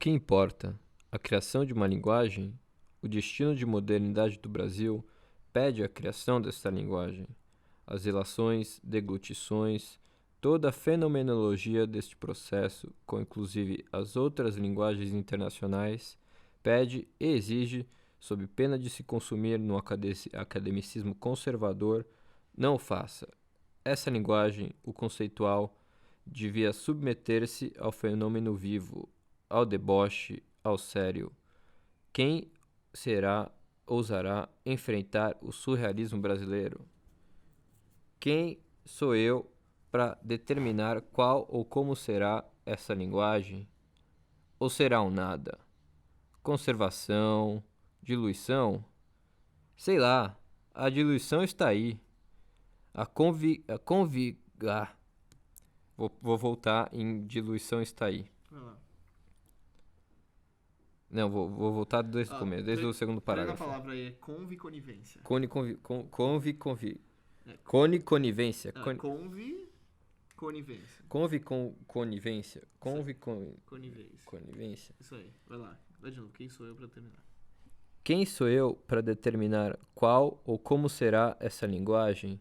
que importa? A criação de uma linguagem? O destino de modernidade do Brasil pede a criação desta linguagem. As relações, deglutições, toda a fenomenologia deste processo, com inclusive as outras linguagens internacionais, pede e exige, sob pena de se consumir no academicismo conservador, não o faça. Essa linguagem, o conceitual, devia submeter-se ao fenômeno vivo, ao deboche, ao sério. Quem ousará enfrentar o surrealismo brasileiro? Quem sou eu para determinar qual ou como será essa linguagem? Ou será um nada? Conservação, diluição? Sei lá, a diluição está aí. Vou voltar em diluição está aí. Vai lá. Não, vou voltar desde o começo, desde o segundo parágrafo. A palavra aí é conviconnivência. Conivência. Conivência. Conivência. Isso aí. Vai lá. Vai de novo. Quem sou eu pra terminar? Quem sou eu para determinar qual ou como será essa linguagem?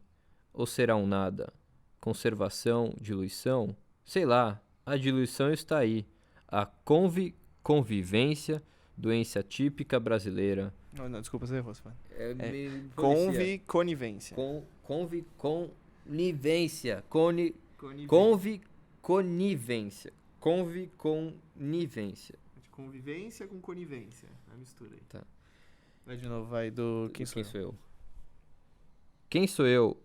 Ou será um nada? Conservação, diluição? Sei lá, a diluição está aí. A convivência, doença típica brasileira. Não, desculpa, você errou, Stefano. Conivência. Conivência. Conivência. Convivência com conivência. A mistura aí. Tá. Vai de novo, vai do Quem sou eu? Quem sou eu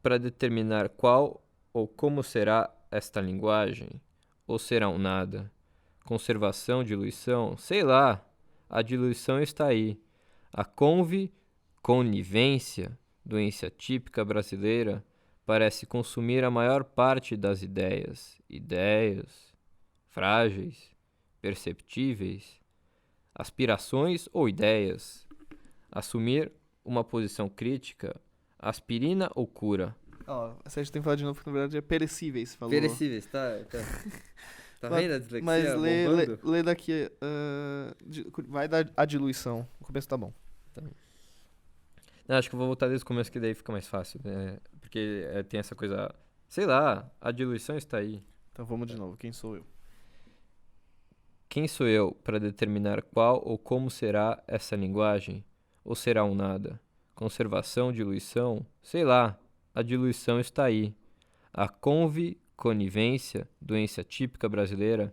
para determinar qual ou como será esta linguagem? Ou será um nada? Conservação, diluição? Sei lá, a diluição está aí. A conivência, doença típica brasileira, parece consumir a maior parte das ideias. Ideias frágeis, perceptíveis, aspirações ou ideias. Assumir uma posição crítica, aspirina ou cura? Você tem que falar de novo, porque na verdade é perecíveis. Falou. Perecíveis, tá. Tá vendo a dislexia? Mas lê daqui. Vai dar a diluição. O começo tá bom. Tá. Não, acho que eu vou voltar desde o começo, que daí fica mais fácil. Né? Porque tem essa coisa. Sei lá, a diluição está aí. Então vamos de novo. Quem sou eu? Quem sou eu para determinar qual ou como será essa linguagem? Ou será um nada? Conservação, diluição? Sei lá, a diluição está aí. A conivência, doença típica brasileira,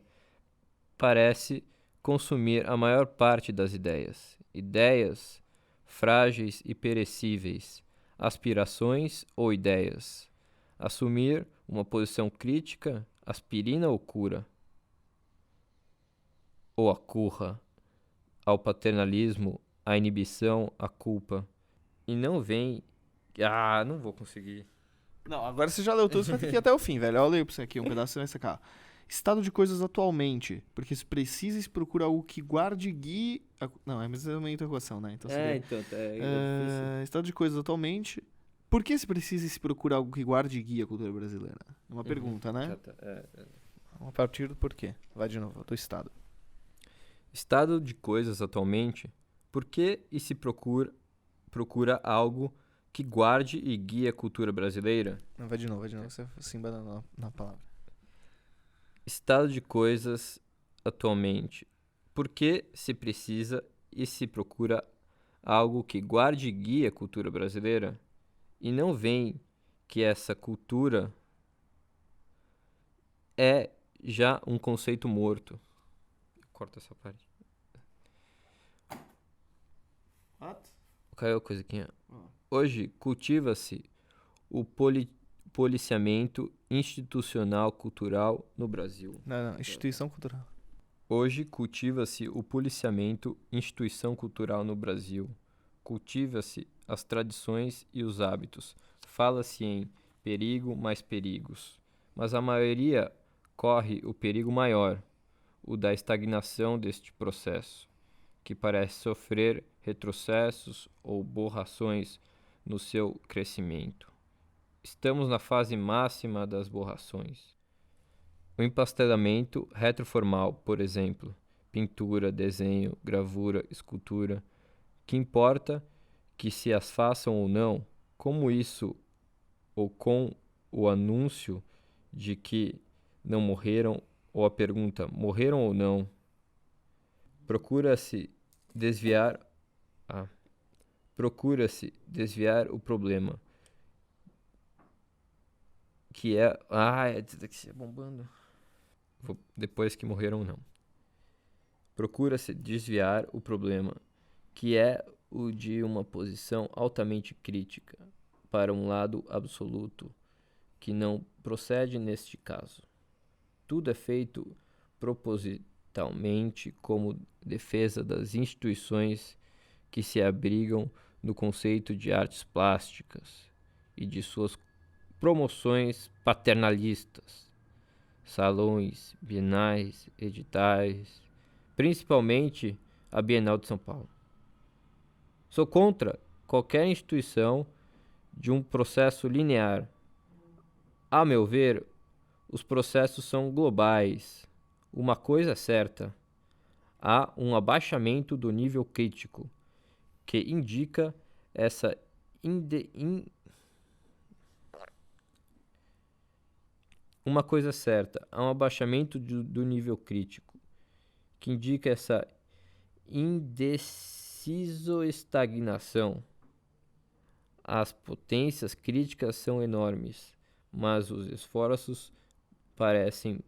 parece consumir a maior parte das ideias. Ideias frágeis e perecíveis, aspirações ou ideias. Assumir uma posição crítica, aspirina ou cura? Ou acurra ao paternalismo, à inibição, à culpa. E não vem... não vou conseguir. Não, agora você já leu tudo, você vai ter que ir até o fim, velho. Eu leio pra você aqui um pedaço, você vai sacar. Estado de coisas atualmente, porque se precisa se procura algo que guarde e guie... Não, mas é uma interrogação, né? Então, Então, difícil. estado de coisas atualmente... Por que se precisa se procura algo que guarde e guie a cultura brasileira? É uma pergunta, né? A partir do porquê. Vai de novo, do estado. Estado de coisas atualmente, por que se procura algo que guarde e guie a cultura brasileira? Não, vai de novo, você se embana na palavra. Estado de coisas atualmente, por que se precisa e se procura algo que guarde e guie a cultura brasileira? E não vem que essa cultura é já um conceito morto. Corta essa parte. What? Caiu a coisa aqui. Hoje cultiva-se o policiamento institucional cultural no Brasil. Não, instituição cultural. Hoje cultiva-se o policiamento instituição cultural no Brasil. Cultiva-se as tradições e os hábitos. Fala-se em perigo mais perigos. Mas a maioria corre o perigo maior, o da estagnação deste processo, que parece sofrer retrocessos ou borrações no seu crescimento. Estamos na fase máxima das borrações. O empastelamento retroformal, por exemplo, pintura, desenho, gravura, escultura. Que importa que se as façam ou não, como isso ou com o anúncio de que não morreram, ou a pergunta morreram ou não, procura-se desviar, procura-se desviar o problema, que é, bombando. Depois que morreram ou não. Procura-se desviar o problema, que é o de uma posição altamente crítica, para um lado absoluto, que não procede neste caso. Tudo é feito propositalmente como defesa das instituições que se abrigam no conceito de artes plásticas e de suas promoções paternalistas, salões, bienais, editais, principalmente a Bienal de São Paulo. Sou contra qualquer instituição de um processo linear. A meu ver, os processos são globais. Uma coisa é certa: há um abaixamento do nível crítico, que indica essa Uma coisa é certa: há um abaixamento do nível crítico, que indica essa indeciso-estagnação. As potências críticas são enormes, mas os esforços parecem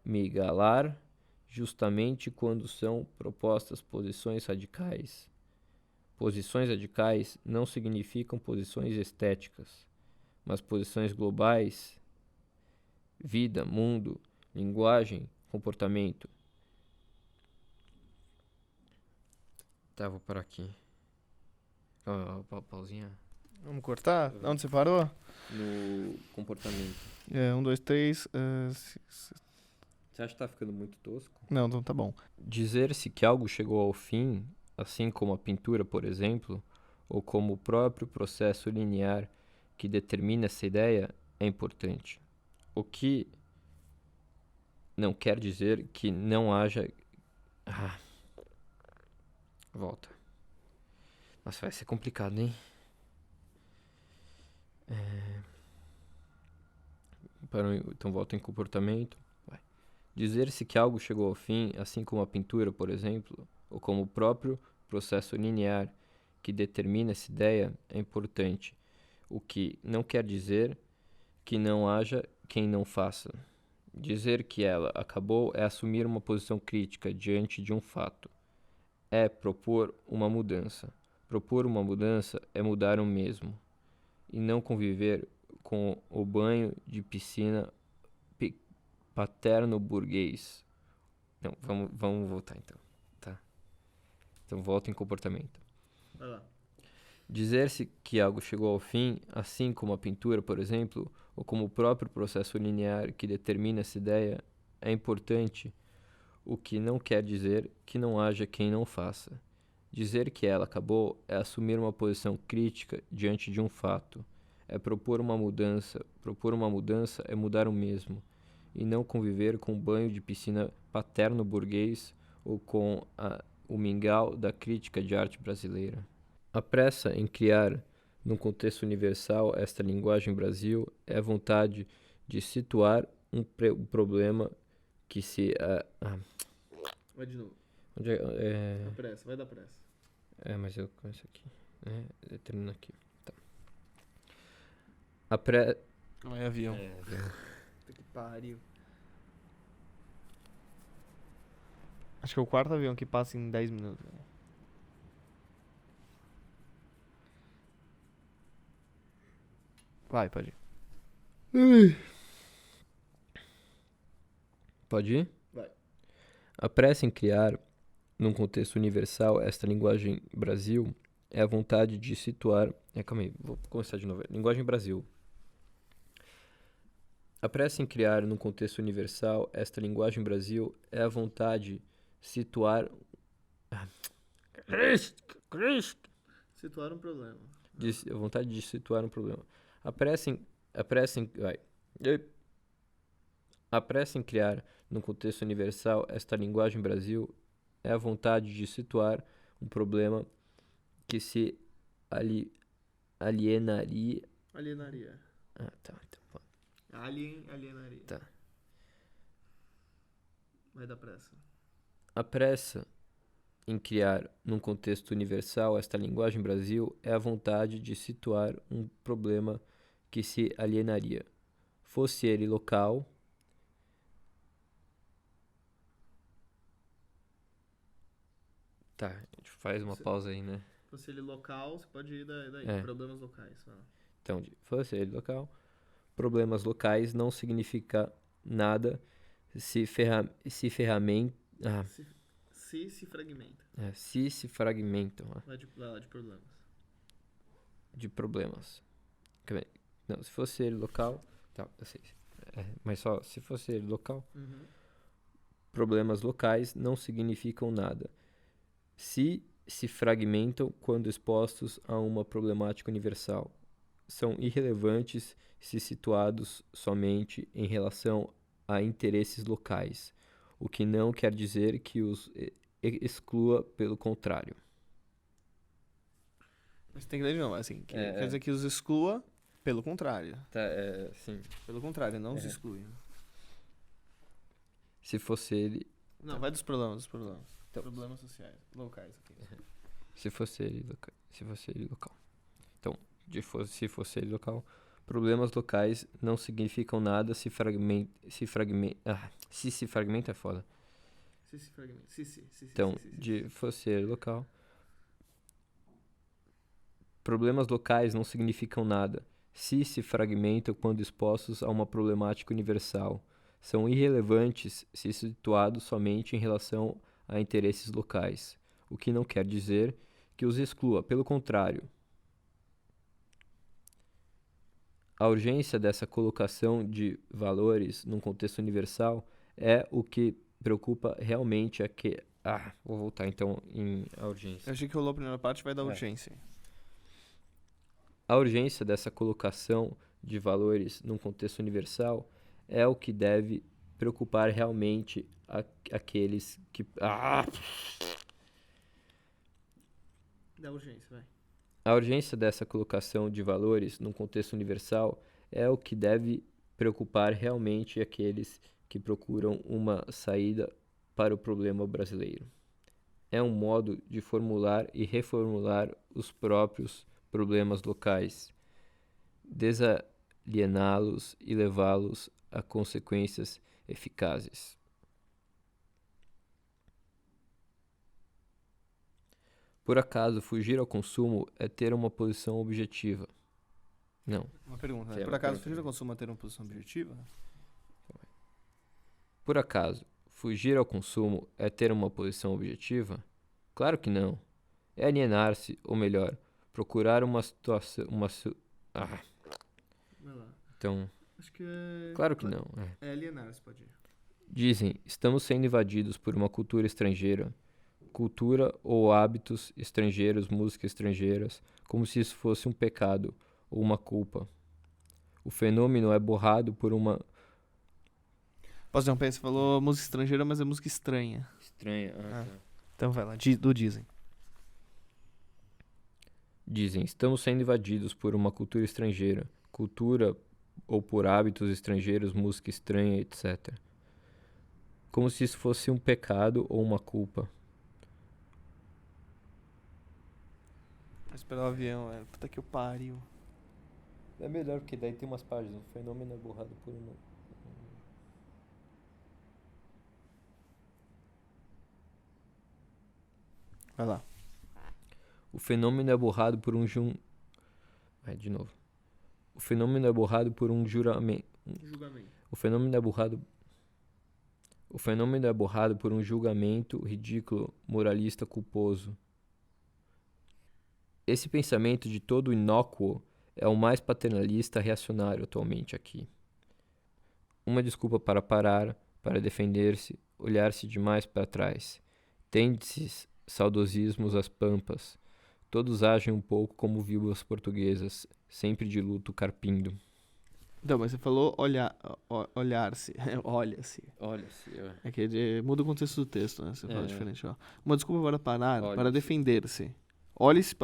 migalar justamente quando são propostas posições radicais. Posições radicais não significam posições estéticas, mas posições globais: vida, mundo, linguagem, comportamento. Tá, vou parar aqui. Pausinha. Vamos cortar? Onde você parou? No comportamento. 1, 2, 3. Você acha que tá ficando muito tosco? Não, então tá bom. Dizer-se que algo chegou ao fim, assim como a pintura, por exemplo, ou como o próprio processo linear que determina essa ideia, é importante. O que não quer dizer que não haja... Volta. Nossa, vai ser complicado, hein? Então volta em comportamento. Vai. Dizer-se que algo chegou ao fim, assim como a pintura, por exemplo, ou como o próprio processo linear que determina essa ideia, é importante. O que não quer dizer que não haja quem não faça. Dizer que ela acabou é assumir uma posição crítica diante de um fato. É propor uma mudança. Propor uma mudança é mudar o mesmo. E não conviver com o banho de piscina paterno-burguês. Não, vamos voltar então. Tá? Então volta em comportamento. Vai lá. Dizer-se que algo chegou ao fim, assim como a pintura, por exemplo, ou como o próprio processo linear que determina essa ideia, é importante, o que não quer dizer que não haja quem não faça. Dizer que ela acabou é assumir uma posição crítica diante de um fato, é propor uma mudança. Propor uma mudança é mudar o mesmo, e não conviver com o banho de piscina paterno-burguês ou com o mingau da crítica de arte brasileira. A pressa em criar, num contexto universal, esta linguagem Brasil é a vontade de situar um problema que se... Vai de novo. Dá pressa, vai dar pressa. Mas eu começo aqui. Eu termino aqui. Tá. Não é avião. Avião. Puta que pariu. Acho que é o quarto avião que passa em 10 minutos. Vai, pode ir. Pode ir? Vai. A pressa em criar, num contexto universal, esta linguagem Brasil é a vontade de situar... calma aí, vou começar de novo. Linguagem Brasil. A pressa em criar, num contexto universal, esta linguagem Brasil é a vontade de situar... Situar um problema. A vontade de situar um problema. A pressa em criar, num contexto universal, esta linguagem Brasil é a vontade de situar um problema que se alienaria. Alienaria. Ah, tá. Então, Alienaria. tá. Vai dar pressa. A pressa em criar, num contexto universal, esta linguagem Brasil é a vontade de situar um problema que se alienaria, fosse ele local. Tá, a gente faz uma pausa aí, né? Fosse ele local, você pode ir daí. É. Problemas locais. Então, fosse ele local, problemas locais não significa nada se ferramenta. Se fragmenta. Se fragmentam Vai lá de problemas. de problemas. Não, se fosse ele local. Tá, eu sei. Mas só se fosse ele local, problemas locais não significam nada. Se fragmentam quando expostos a uma problemática universal. São irrelevantes se situados somente em relação a interesses locais, o que não quer dizer que os exclua, pelo contrário. Mas tem que ler de novo, assim. Quer dizer que os exclua, pelo contrário. Tá, sim. Pelo contrário, não os exclui. Né? Se fosse ele. Não, vai dos problemas. Então, problemas sociais, locais. Aqui. Se fosse ele local. Então, se fosse ele local, problemas locais não significam nada se fragmenta. Se fragmenta é foda. Se fragmenta. Então, fosse ele local. Problemas locais não significam nada se fragmentam quando expostos a uma problemática universal. São irrelevantes se situados somente em relação a interesses locais, o que não quer dizer que os exclua, pelo contrário. A urgência dessa colocação de valores num contexto universal é o que preocupa realmente vou voltar então a urgência. Eu achei que rolou a primeira parte, vai dar urgência. A urgência dessa colocação de valores num contexto universal é o que deve preocupar realmente aqueles que... Dá urgência, vai. A urgência dessa colocação de valores num contexto universal é o que deve preocupar realmente aqueles que procuram uma saída para o problema brasileiro. É um modo de formular e reformular os próprios problemas locais, desaliená-los e levá-los a consequências eficazes. Por acaso, fugir ao consumo é ter uma posição objetiva? Não. Uma pergunta, né? Por acaso, fugir ao consumo é ter uma posição objetiva? Por acaso, fugir ao consumo é ter uma posição objetiva? Claro que não. É alienar-se, ou melhor, procurar uma situação... Então... Acho que é... Claro que não. É alienar-se, pode ir. Dizem, estamos sendo invadidos por uma cultura estrangeira. Cultura ou hábitos estrangeiros, músicas estrangeiras, como se isso fosse um pecado ou uma culpa. O fenômeno é borrado por uma... Posso dar um pé? Você falou música estrangeira, mas é música estranha. Estranha. Tá. Então vai lá, do Dizem. Dizem, estamos sendo invadidos por uma cultura estrangeira. Cultura ou por hábitos estrangeiros, música estranha, etc. Como se isso fosse um pecado ou uma culpa. Vai esperar o avião, velho. Puta que eu pariu. É melhor, porque daí tem umas páginas. O fenômeno é borrado por uma... Vai lá. O fenômeno é borrado por um de novo. O fenômeno é borrado por um julgamento. O fenômeno é borrado por um julgamento ridículo, moralista, culposo. Esse pensamento de todo inócuo é o mais paternalista reacionário atualmente aqui. Uma desculpa para parar, para defender-se, olhar-se demais para trás. Tende-se saudosismos às pampas. Todos agem um pouco como viúvas portuguesas, sempre de luto carpindo. Então, mas você falou olhar-se. Olha-se. Olha-se. É que muda o contexto do texto, né? Você fala É. diferente, ó. Uma desculpa para parar, para Olha-se. defender-se. Olha-se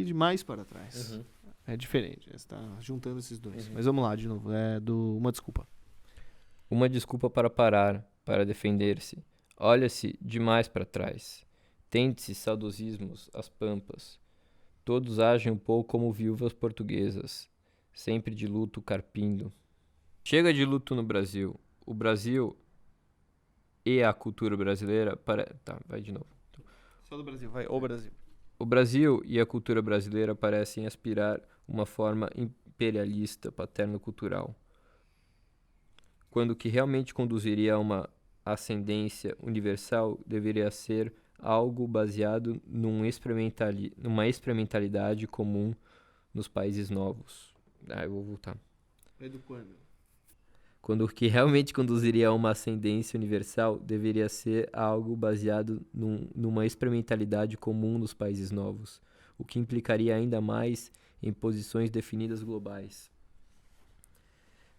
demais para trás. Uhum. É diferente. Você tá juntando esses dois. Uhum. Mas vamos lá, de novo. É uma desculpa. Uma desculpa para parar, para defender-se. Olha-se demais para trás. Tente-se saudosismos, as pampas. Todos agem um pouco como viúvas portuguesas, sempre de luto carpindo. Chega de luto no Brasil. O Brasil e a cultura brasileira... Tá, vai de novo. Só do Brasil, vai. O Brasil. O Brasil e a cultura brasileira parecem aspirar uma forma imperialista paterno-cultural, quando o que realmente conduziria a uma ascendência universal deveria ser algo baseado numa experimentalidade comum nos países novos. Eu vou voltar. É do quando? Quando o que realmente conduziria a uma ascendência universal deveria ser algo baseado numa experimentalidade comum nos países novos, o que implicaria ainda mais em posições definidas globais.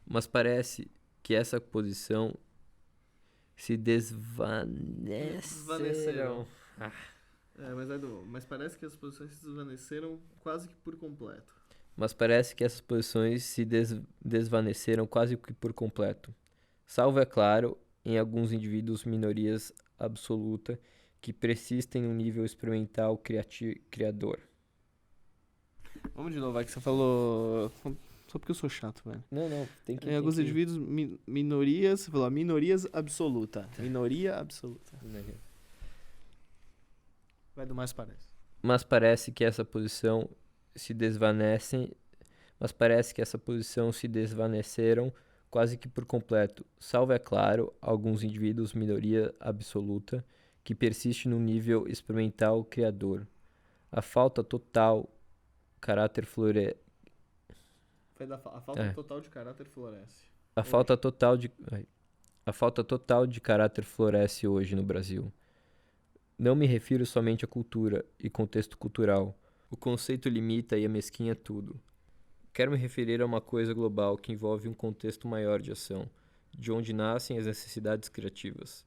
Mas parece que essa posição se desvaneceram. Mas parece que as posições se desvaneceram quase que por completo. Mas parece que essas posições se desvaneceram quase que por completo. Salvo, é claro, em alguns indivíduos minorias absoluta que persistem no nível experimental criador. Vamos de novo, vai que você falou. Só porque eu sou chato, velho. Não, tem que... Em alguns indivíduos, minorias, você falou, minorias absoluta. Minoria absoluta. Vai do mais parece. Mas parece que essa posição se desvaneceram quase que por completo, salvo, é claro, alguns indivíduos minoria absoluta que persiste no nível experimental criador. A falta total caráter floresce. A falta total de caráter floresce. A falta total de caráter floresce hoje no Brasil. Não me refiro somente à cultura e contexto cultural. O conceito limita e amesquinha tudo. Quero me referir a uma coisa global que envolve um contexto maior de ação, de onde nascem as necessidades criativas.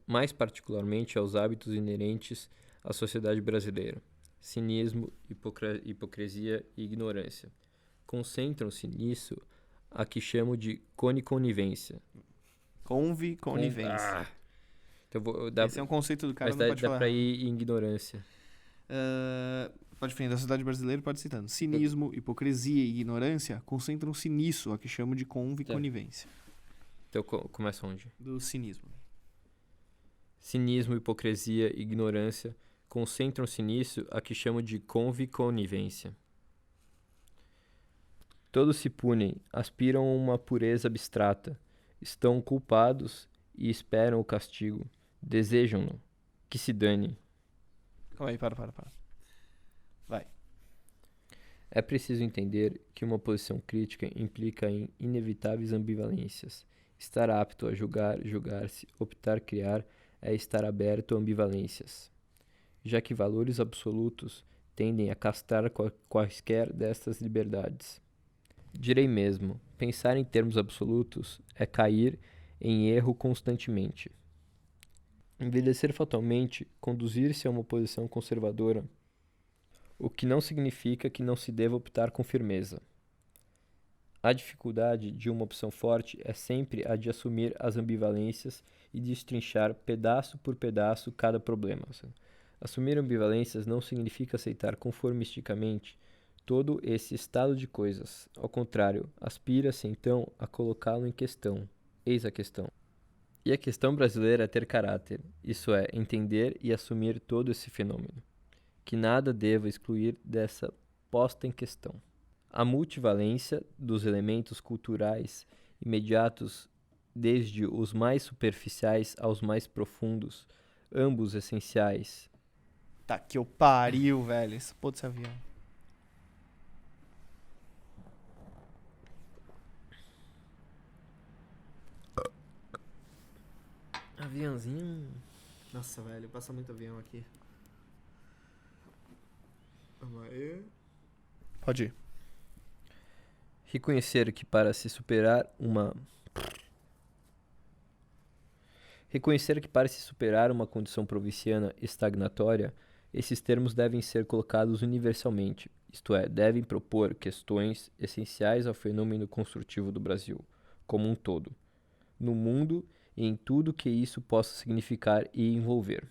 Mais particularmente aos hábitos inerentes à sociedade brasileira. Cinismo, hipocrisia e ignorância. Concentram-se nisso a que chamo de conivência. Conivência. Então Esse é um conceito do cara, mas não pode falar. Dá pra ir em ignorância. Pode vir da sociedade brasileira, pode citando. Cinismo, hipocrisia e ignorância concentram-se nisso, a que chamo de conivência. Então começa onde? Do cinismo. Cinismo, hipocrisia e ignorância concentram-se nisso, a que chamo de conivência. Todos se punem, aspiram a uma pureza abstrata, estão culpados e esperam o castigo, desejam-no, que se dane. Calma aí, para. Vai. É preciso entender que uma posição crítica implica em inevitáveis ambivalências. Estar apto a julgar-se, optar, criar, é estar aberto a ambivalências, já que valores absolutos tendem a castrar quaisquer destas liberdades. Direi mesmo, pensar em termos absolutos é cair em erro constantemente. Envelhecer fatalmente, conduzir-se a uma posição conservadora, o que não significa que não se deva optar com firmeza. A dificuldade de uma opção forte é sempre a de assumir as ambivalências e destrinchar pedaço por pedaço cada problema. Assumir ambivalências não significa aceitar conformisticamente todo esse estado de coisas. Ao contrário, aspira-se então a colocá-lo em questão. Eis a questão. E a questão brasileira é ter caráter, isso é, entender e assumir todo esse fenômeno, que nada deva excluir dessa posta em questão. A multivalência dos elementos culturais imediatos, desde os mais superficiais aos mais profundos, ambos essenciais. Tá que eu pariu, velho. Esse pô desse avião. Aviãozinho. Nossa, velho, passa muito avião aqui. Vamos aí. Pode ir. Reconhecer que para se superar uma condição provinciana estagnatória, esses termos devem ser colocados universalmente, isto é, devem propor questões essenciais ao fenômeno construtivo do Brasil, como um todo, no mundo e em tudo que isso possa significar e envolver.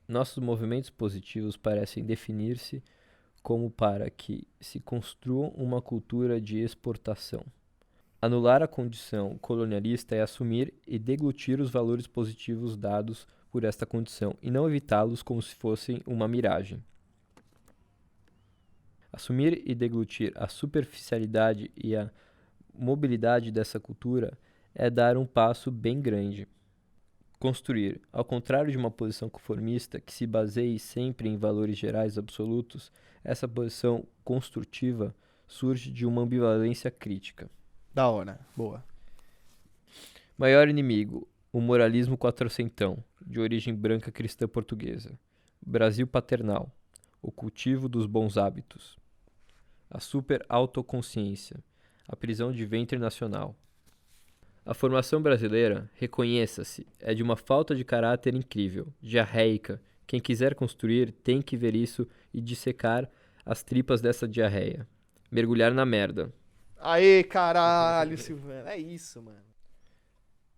Nossos movimentos positivos parecem definir-se como para que se construa uma cultura de exportação. Anular a condição colonialista é assumir e deglutir os valores positivos dados por esta condição e não evitá-los como se fossem uma miragem. Assumir e deglutir a superficialidade e a mobilidade dessa cultura é dar um passo bem grande. Construir, ao contrário de uma posição conformista que se baseie sempre em valores gerais absolutos, essa posição construtiva surge de uma ambivalência crítica. Da hora. Boa. Maior inimigo, o moralismo quatrocentão, de origem branca cristã portuguesa. Brasil paternal, o cultivo dos bons hábitos. A super-autoconsciência, a prisão de ventre nacional. A formação brasileira, reconheça-se, é de uma falta de caráter incrível, diarreica. Quem quiser construir tem que ver isso e dissecar as tripas dessa diarreia. Mergulhar na merda. Aê, caralho, Silvano. É isso, mano.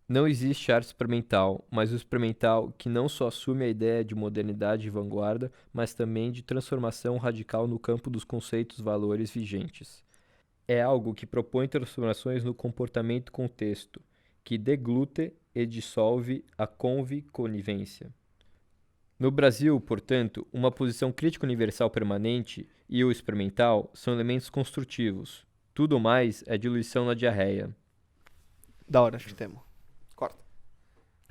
Não existe arte experimental, mas o experimental que não só assume a ideia de modernidade e vanguarda, mas também de transformação radical no campo dos conceitos valores vigentes. É algo que propõe transformações no comportamento contexto, que deglute e dissolve a conivência. No Brasil, portanto, uma posição crítica universal permanente e o experimental são elementos construtivos. Tudo mais é diluição na diarreia. Da hora, acho que temos. Corta.